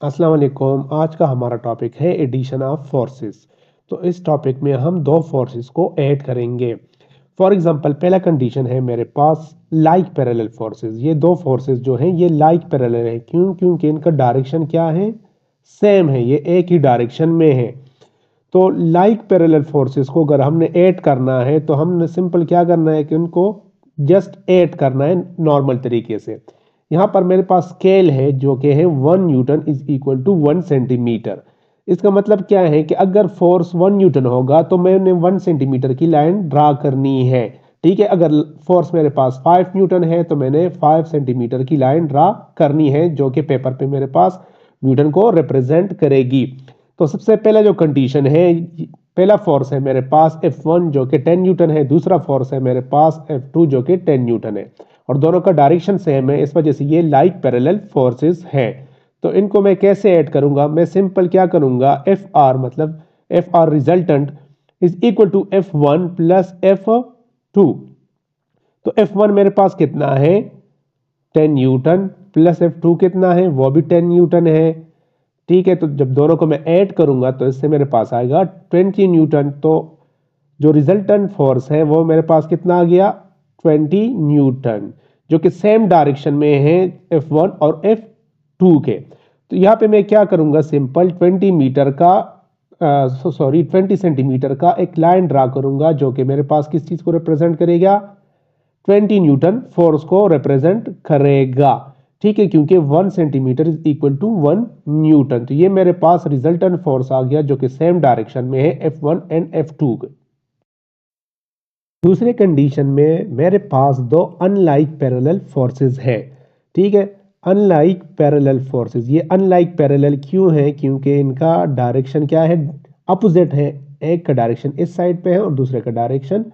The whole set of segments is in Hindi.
अस्सलाम वालेकुम। आज का हमारा टॉपिक है एडिशन ऑफ फोर्सेस। तो इस टॉपिक में हम दो फोर्सेस को ऐड करेंगे। फॉर एग्जांपल पहला कंडीशन है मेरे पास लाइक पैरेलल फोर्सेस। ये दो फोर्सेस जो हैं ये लाइक पैरेलल है। क्योंकि इनका डायरेक्शन क्या है, सेम है, ये एक ही डायरेक्शन में है। तो लाइक पैरेलल फोर्सेस को अगर हमने ऐड करना है तो हमने सिंपल क्या करना है कि उनको जस्ट ऐड करना है नॉर्मल तरीके से। यहाँ पर मेरे पास स्केल है जो कि है 1 newton is equal to 1 centimetre. इसका मतलब क्या है कि अगर फोर्स 1 न्यूटन होगा तो मैंने 1 सेंटीमीटर की लाइन ड्रा करनी है। ठीक है, अगर फोर्स मेरे पास 5 न्यूटन है तो मैंने 5 सेंटीमीटर की लाइन ड्रा करनी है जो कि पेपर पे मेरे पास न्यूटन को रिप्रेजेंट करेगी। तो सबसे पहला जो कंडीशन है, पहला फोर्स है मेरे पास F1 जो कि 10 न्यूटन है, दूसरा फोर्स है मेरे पास F2 जो कि 10 न्यूटन है और दोनों का डायरेक्शन सेम है। इस वजह से ये लाइक पैरेलल फोर्सेस है। तो इनको मैं कैसे ऐड करूंगा, मैं सिंपल क्या करूंगा, Fr मतलब Fr resultant is equal to F1 plus F2। तो F1 मेरे पास कितना है, 10 न्यूटन, प्लस F2 कितना है, वो भी 10 न्यूटन है। ठीक है, तो जब दोनों को मैं ऐड करूंगा तो इससे मेरे पास आएगा 20 न्यूटन। तो जो रिजल्टेंट फोर्स है वो मेरे पास कितना आ गया, 20 न्यूटन, जो कि सेम डायरेक्शन में है F1 और F2 के। तो यहाँ पे मैं क्या करूंगा, सिंपल 20 सेंटीमीटर का एक लाइन ड्रा करूंगा जो कि मेरे पास किस चीज को रिप्रेजेंट करेगा, 20 न्यूटन फोर्स को रिप्रेजेंट करेगा। ठीक है, क्योंकि 1 centimetre is equal to 1 newton. तो ये मेरे पास रिजल्टेंट फोर्स आ गया जो कि सेम डायरेक्शन में है F1 एंड F2 के। दूसरे कंडीशन में मेरे पास दो अनलाइक पैरेलल फोर्सेस है। ठीक है, अनलाइक पैरेलल फोर्सेस, ये अनलाइक पैरेलल क्यों है, क्योंकि इनका डायरेक्शन क्या है, अपोजिट है। एक का डायरेक्शन इस साइड पे है और दूसरे का डायरेक्शन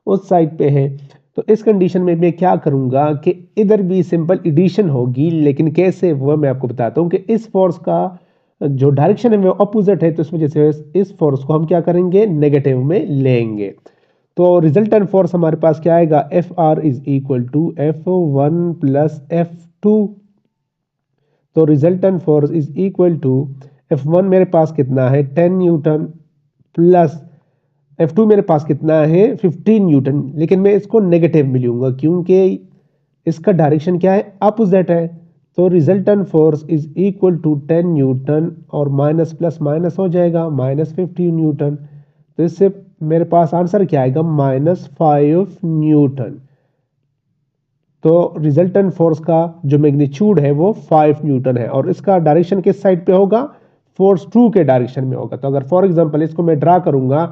उस साइड पे है। तो इस कंडीशन में मैं क्या करूंगा कि इधर भी सिंपल एडिशन होगी, लेकिन कैसे वो मैं आपको बताता हूं कि इस फोर्स का जो डायरेक्शन है वो अपोजिट है, तो इस वजह से इस फोर्स को हम क्या करेंगे, नेगेटिव में लेंगे। तो रिजल्टेंट फोर्स हमारे पास क्या आएगा, F R is equal to F1 plus F2। तो resultant force is equal to F1 मेरे पास कितना है, 10 न्यूटन, प्लस F2 मेरे पास कितना है, 15 न्यूटन। लेकिन मैं इसको नेगेटिव में लूंगा क्योंकि इसका डायरेक्शन क्या है, अपोजिट है। तो resultant force is equal to 10 newton और माइनस प्लस माइनस हो जाएगा, माइनस 15 न्यूटन। तो इससे मेरे पास आंसर क्या आएगा, -5 न्यूटन। तो रिजल्टेंट फोर्स का जो मैग्नीट्यूड है वो 5 न्यूटन है और इसका डायरेक्शन किस साइड पे होगा, फोर्स 2 के डायरेक्शन में होगा। तो अगर फॉर एग्जांपल इसको मैं ड्रा करूंगा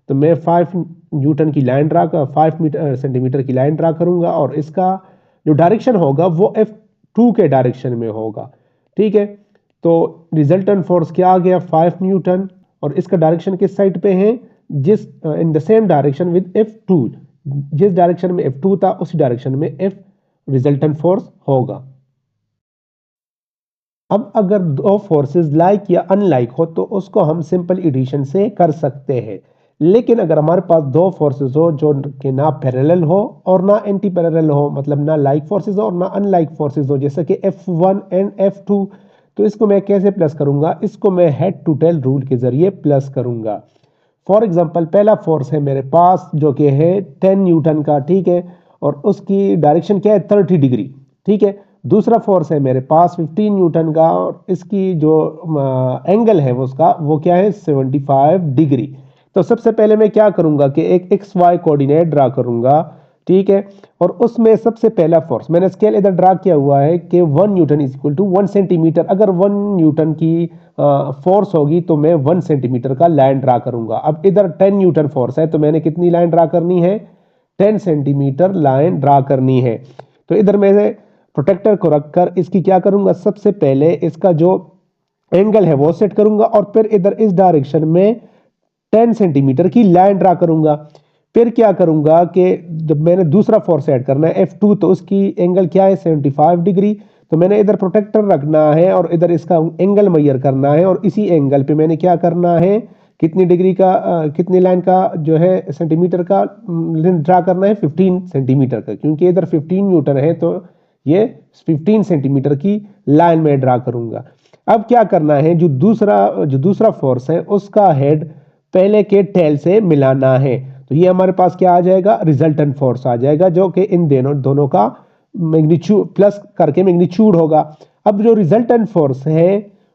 तो मैं 5 न्यूटन की लाइन ड्रा कर 5 सेंटीमीटर की लाइन ड्रा करूंगा और इसका जो डायरेक्शन होगा वो F2 के डायरेक्शन में होगा। ठीक है, तो रिजल्टेंट फोर्स क्या आ गया, 5 न्यूटन, और इसका डायरेक्शन किस साइड पे है, जिस in the same direction with F2। जिस डायरेक्शन में F2 था उसी डायरेक्शन में F रिजल्टेंट फोर्स होगा। अब अगर दो फोर्सेस लाइक या अनलाइक हो तो उसको हम सिंपल एडिशन से कर सकते हैं। लेकिन अगर हमारे पास दो फोर्सेस हो जो कि ना पैरेलल हो और ना एंटी पैरेलल हो, मतलब ना लाइक फोर्सेस हो और ना अनलाइक फोर्सेस हो, जैसे कि F1 एंड F2, तो इसको मैं कैसे प्लस करूंगा, इसको मैं हेड टू टेल रूल के जरिए प्लस करूंगा। फॉर एग्जाम्पल पहला फोर्स है मेरे पास जो कि है 10 न्यूटन का, ठीक है, और उसकी डायरेक्शन क्या है, 30 डिग्री। ठीक है, दूसरा फोर्स है मेरे पास 15 न्यूटन का और इसकी जो एंगल है वो उसका वो क्या है, 75 डिग्री। तो सबसे पहले मैं क्या करूंगा कि एक एक्स वाई कोऑर्डिनेट ड्रा करूंगा। ठीक है, और उसमें सबसे पहला फोर्स मैंने स्केल इधर ड्रा किया हुआ है कि 1 newton is equal to 1 centimetre. अगर 1 न्यूटन की फोर्स होगी तो मैं 1 सेंटीमीटर का लाइन ड्रा करूंगा। अब इधर 10 न्यूटन फोर्स है तो मैंने कितनी लाइन ड्रा करनी है, 10 सेंटीमीटर लाइन ड्रा करनी है। तो इधर मैंने प्रोटेक्टर को रखकर इसकी क्या करूंगा, सबसे पहले इसका जो एंगल है वो सेट करूंगा और फिर इधर इस डायरेक्शन में 10 सेंटीमीटर की लाइन ड्रा करूंगा। फिर क्या करूंगा कि जब मैंने दूसरा फोर्स ऐड करना है F2, तो उसकी एंगल क्या है, 75 डिग्री। तो मैंने इधर प्रोटेक्टर रखना है और इधर इसका एंगल मेजर करना है और इसी एंगल पे मैंने क्या करना है, कितनी डिग्री का कितनी लाइन का जो है सेंटीमीटर का ड्रा करना है, 15 सेंटीमीटर का, क्योंकि इधर 15 न्यूटन है तो ये 15 सेंटीमीटर की लाइन में ड्रा करूंगा। अब क्या करना है, जो दूसरा फोर्स है उसका हेड पहले के टेल से मिलाना है। तो ये हमारे पास क्या आ जाएगा, रिजल्टेंट फोर्स आ जाएगा, जो कि इन दोनों का मैग्नीट्यूड प्लस करके मैग्नीट्यूड होगा। अब जो रिजल्टेंट फोर्स है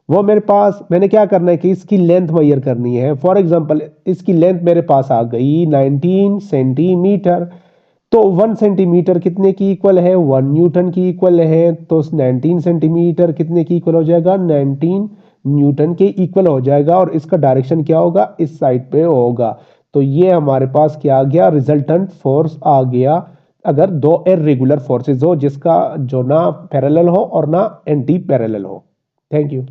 वो मेरे पास, मैंने क्या करना है कि इसकी लेंथ मेजर करनी है। फॉर एग्जांपल इसकी लेंथ मेरे पास आ गई 19 सेंटीमीटर। तो 1 सेंटीमीटर कितने की इक्वल है, 1 न्यूटन की इक्वल है। तो 19 सेंटीमीटर कितने की इक्वल हो जाएगा, 19 न्यूटन के इक्वल हो जाएगा। और इसका डायरेक्शन क्या होगा, इस साइड पे होगा। तो ये हमारे पास क्या आ गया, रिजल्टेंट फोर्स आ गया। अगर दो इर्रेगुलर फोर्सेस हो जिसका जो ना पैरेलल हो और ना एंटी पैरेलल हो। Thank you.